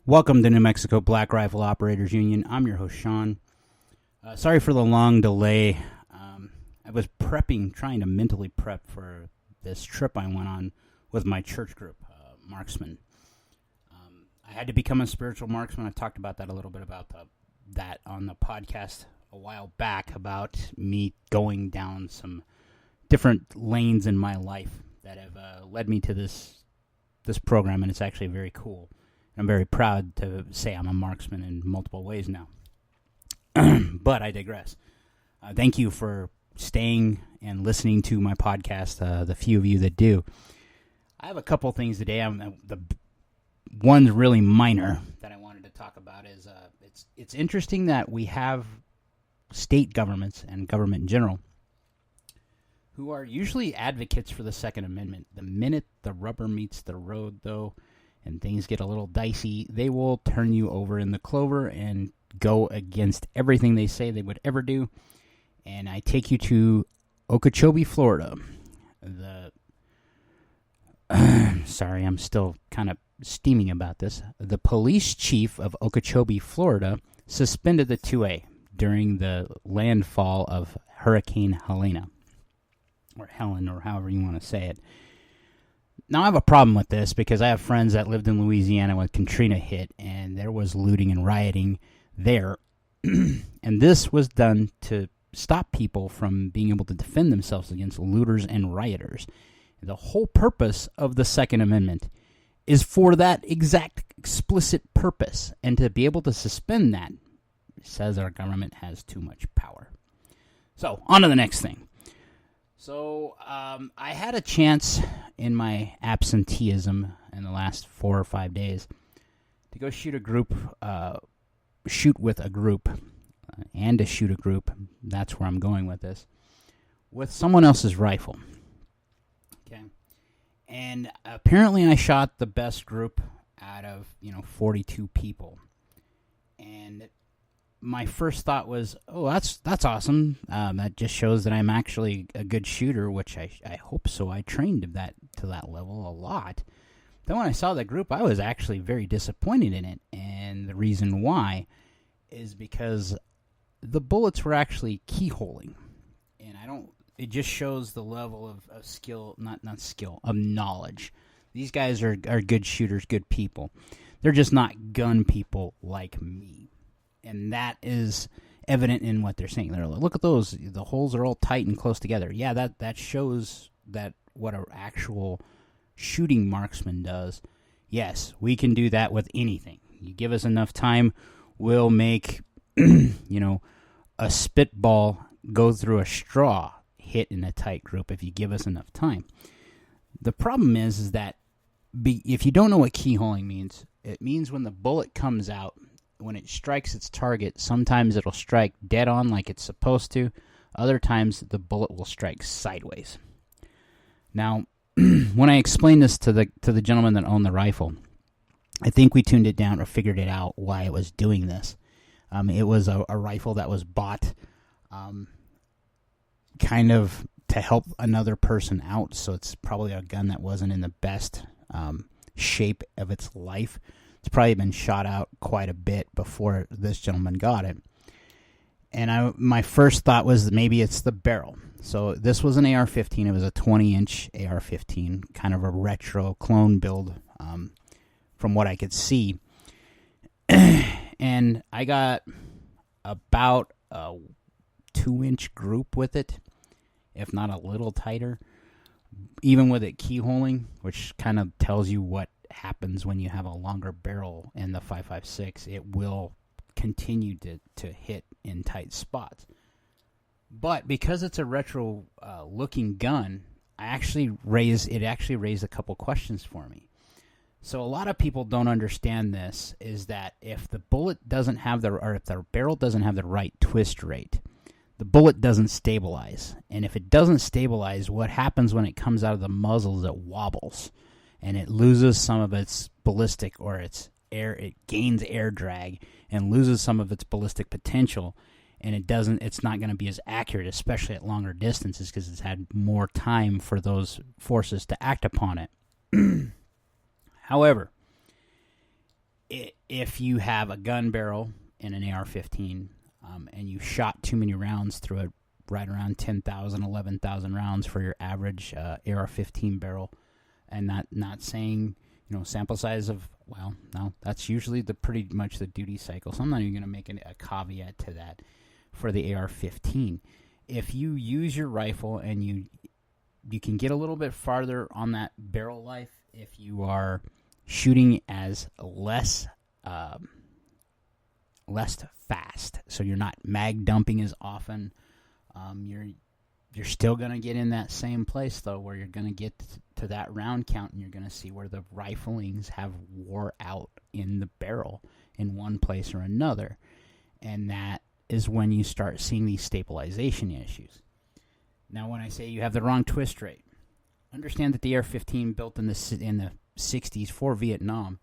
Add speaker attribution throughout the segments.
Speaker 1: Welcome to New Mexico Black Rifle Operators Union. I'm your host, Sean. Sorry for the long delay. I was trying to mentally prep for this trip I went on with my church group, Marksman. I had to become a spiritual marksman. I talked about that a little bit about that on the podcast a while back about me going down some different lanes in my life that have led me to this program, and it's actually very cool. I'm very proud to say I'm a marksman in multiple ways now. But I digress. Thank you for staying and listening to my podcast, the few of you that do. I have a couple things today. The one's really minor that I wanted to talk about is it's interesting that we have state governments and government in general who are usually advocates for the Second Amendment. The minute the rubber meets the road, though, and things get a little dicey, they will turn you over in the clover and go against everything they say they would ever do. And I take you to Okeechobee, Florida. Sorry, I'm still kind of steaming about this. The police chief of Okeechobee, Florida, suspended the 2A during the landfall of Hurricane Helena, or Helen, or however you want to say it. Now, I have a problem with this because I have friends that lived in Louisiana when Katrina hit, and there was looting and rioting there. And this was done to stop people from being able to defend themselves against looters and rioters. The whole purpose of the Second Amendment is for that exact explicit purpose. And to be able to suspend that says our government has too much power. So, on to the next thing. So, I had a chance in my absenteeism in the last 4 or 5 days to go shoot with a group, and to shoot a group, that's where I'm going with this, with someone else's rifle. Okay. And apparently I shot the best group out of, 42 people. And my first thought was, oh, that's awesome. That just shows that I'm actually a good shooter, which I hope so. I trained to that level a lot. Then when I saw the group, I was actually very disappointed in it. And the reason why is because the bullets were actually keyholing. And it just shows the level of skill, not skill, of knowledge. These guys are good shooters, good people. They're just not gun people like me. And that is evident in what they're saying. They're like, look at those. The holes are all tight and close together. Yeah, that shows that what an actual shooting marksman does. Yes, we can do that with anything. You give us enough time, we'll make, a spitball go through a straw hit in a tight group if you give us enough time. The problem is that if you don't know what keyholing means, it means when the bullet comes out, when it strikes its target, sometimes it'll strike dead on like it's supposed to. Other times, the bullet will strike sideways. Now, when I explained this to the gentleman that owned the rifle, I think we tuned it down or figured it out why it was doing this. It was a rifle that was bought kind of to help another person out, so it's probably a gun that wasn't in the best shape of its life. It's probably been shot out quite a bit before this gentleman got it. And my first thought was maybe it's the barrel. So this was an AR-15. It was a 20-inch AR-15, kind of a retro clone build from what I could see. And I got about a 2-inch group with it, if not a little tighter, even with it keyholing, which kind of tells you what happens when you have a longer barrel in the 5.56. It will continue to hit in tight spots. But because it's a retro looking gun, it actually raised a couple questions for me. So a lot of people don't understand this, is that if the bullet doesn't have if the barrel doesn't have the right twist rate, the bullet doesn't stabilize. And if it doesn't stabilize, what happens when it comes out of the muzzle is it wobbles. And it loses some of its ballistic, or its air, it gains air drag and loses some of its ballistic potential, and it's not going to be as accurate, especially at longer distances, because it's had more time for those forces to act upon it. However, if you have a gun barrel in an AR-15 and you shot too many rounds through it, right around 10,000, 11,000 rounds for your average AR-15 barrel, and not saying, sample size of, well, no, that's usually pretty much the duty cycle. So I'm not even going to make a caveat to that for the AR-15. If you use your rifle and you can get a little bit farther on that barrel life if you are shooting as less fast, so you're not mag dumping as often. You're still going to get in that same place, though, where you're going to get to that round count, and you're going to see where the riflings have wore out in the barrel in one place or another. And that is when you start seeing these stabilization issues. Now, when I say you have the wrong twist rate, understand that the AR-15 built in the 60s for Vietnam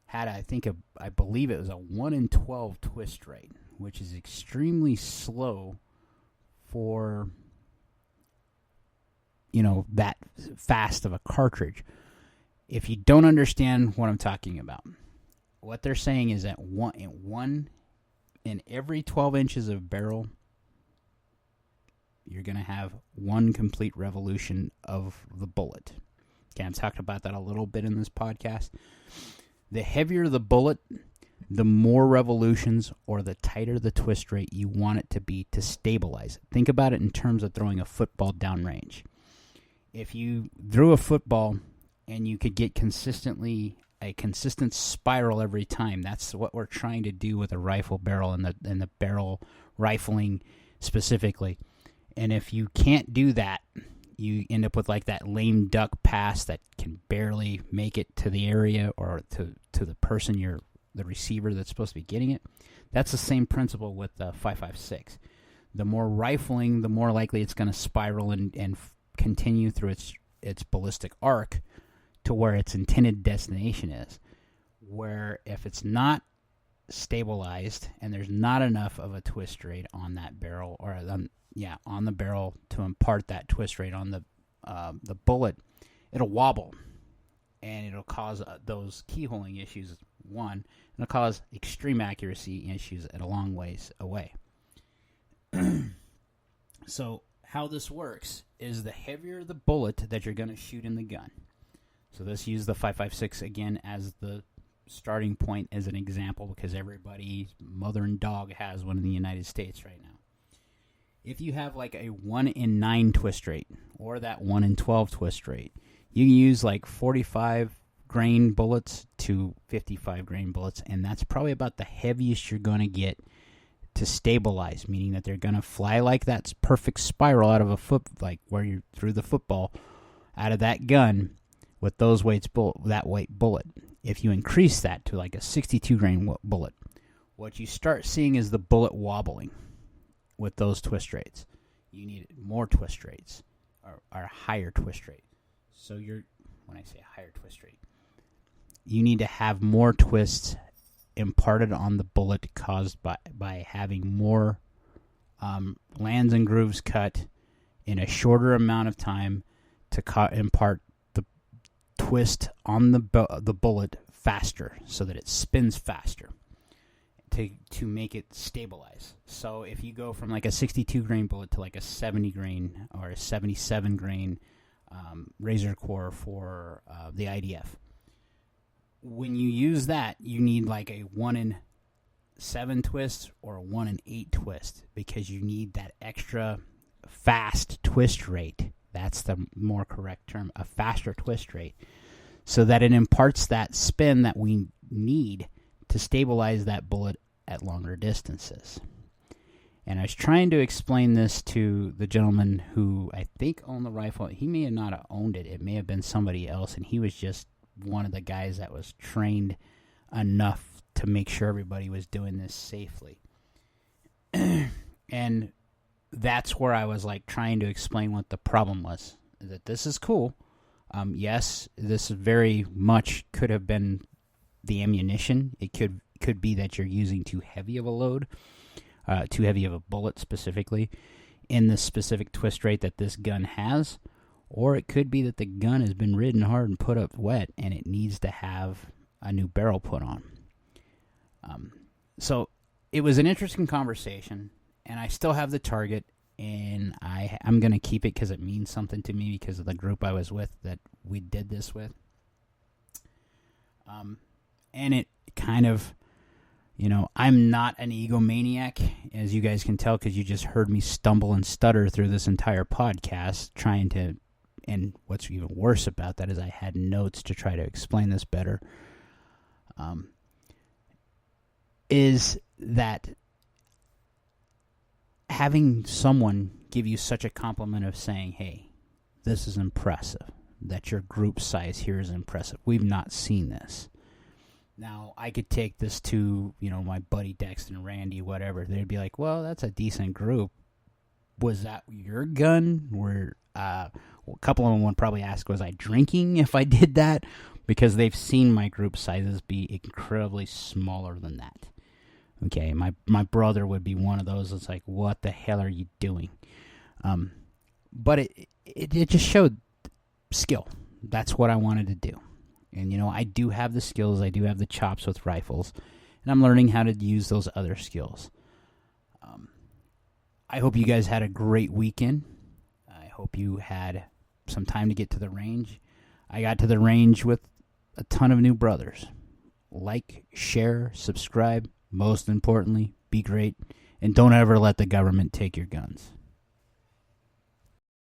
Speaker 1: had, I believe it was a 1 in 12 twist rate, which is extremely slow for, that fast of a cartridge. If you don't understand what I'm talking about, what they're saying is that one in every 12 inches of barrel, you're going to have one complete revolution of the bullet. Okay, I've talked about that a little bit in this podcast. The heavier the bullet, the more revolutions or the tighter the twist rate you want it to be to stabilize it. Think about it in terms of throwing a football downrange. If you threw a football and you could get a consistent spiral every time, that's what we're trying to do with a rifle barrel and the barrel rifling specifically. And if you can't do that, you end up with like that lame duck pass that can barely make it to the area or to the person the receiver that's supposed to be getting it. That's the same principle with the 5.56. The more rifling, the more likely it's going to spiral and continue through its ballistic arc to where its intended destination is. Where if it's not stabilized and there's not enough of a twist rate on that barrel or on the barrel to impart that twist rate on the bullet, it'll wobble and it'll cause those keyholing issues. One, it'll cause extreme accuracy issues at a long ways away. So how this works is the heavier the bullet that you're going to shoot in the gun. So let's use the 5.56 again as the starting point as an example, because everybody, mother and dog, has one in the United States right now. If you have like a 1 in 9 twist rate or that 1 in 12 twist rate, you can use like 45 grain bullets to 55 grain bullets, and that's probably about the heaviest you're going to get to stabilize, meaning that they're going to fly like that perfect spiral out of a foot, like where you threw the football out of that gun with those that weight bullet. If you increase that to like a 62 grain bullet, what you start seeing is the bullet wobbling with those twist rates. You need more twist rates or a higher twist rate. So when I say a higher twist rate, you need to have more twists imparted on the bullet caused by having more lands and grooves cut in a shorter amount of time to impart the twist on the bullet faster so that it spins faster to make it stabilize. So if you go from like a 62 grain bullet to like a 70 grain or a 77 grain Razor Core for the IDF, when you use that, you need like a 1 in 7 twist or a 1 in 8 twist because you need that extra fast twist rate. That's the more correct term, a faster twist rate, so that it imparts that spin that we need to stabilize that bullet at longer distances. And I was trying to explain this to the gentleman who I think owned the rifle. He may have not owned it. It may have been somebody else, and he was just one of the guys that was trained enough to make sure everybody was doing this safely. And that's where I was like trying to explain what the problem was. That this is cool. Yes, this very much could have been the ammunition. It could be that you're using too heavy of a load, too heavy of a bullet specifically, in the specific twist rate that this gun has. Or it could be that the gun has been ridden hard and put up wet, and it needs to have a new barrel put on. So it was an interesting conversation, and I still have the target, and I'm going to keep it because it means something to me because of the group I was with that we did this with. And it kind of, I'm not an egomaniac, as you guys can tell, because you just heard me stumble and stutter through this entire podcast trying to, and what's even worse about that is I had notes to try to explain this better, is that having someone give you such a compliment of saying, hey, this is impressive, that your group size here is impressive. We've not seen this. Now, I could take this to, my buddy Dexter and Randy, whatever. They'd be like, well, that's a decent group. Was that your gun? A couple of them would probably ask, was I drinking if I did that? Because they've seen my group sizes be incredibly smaller than that. Okay, my brother would be one of those that's like, what the hell are you doing? But it just showed skill. That's what I wanted to do. And, I do have the skills. I do have the chops with rifles. And I'm learning how to use those other skills. I hope you guys had a great weekend. I hope you had some time to get to the range. I got to the range with a ton of new brothers. Like, share, subscribe. Most importantly, be great. And don't ever let the government take your guns.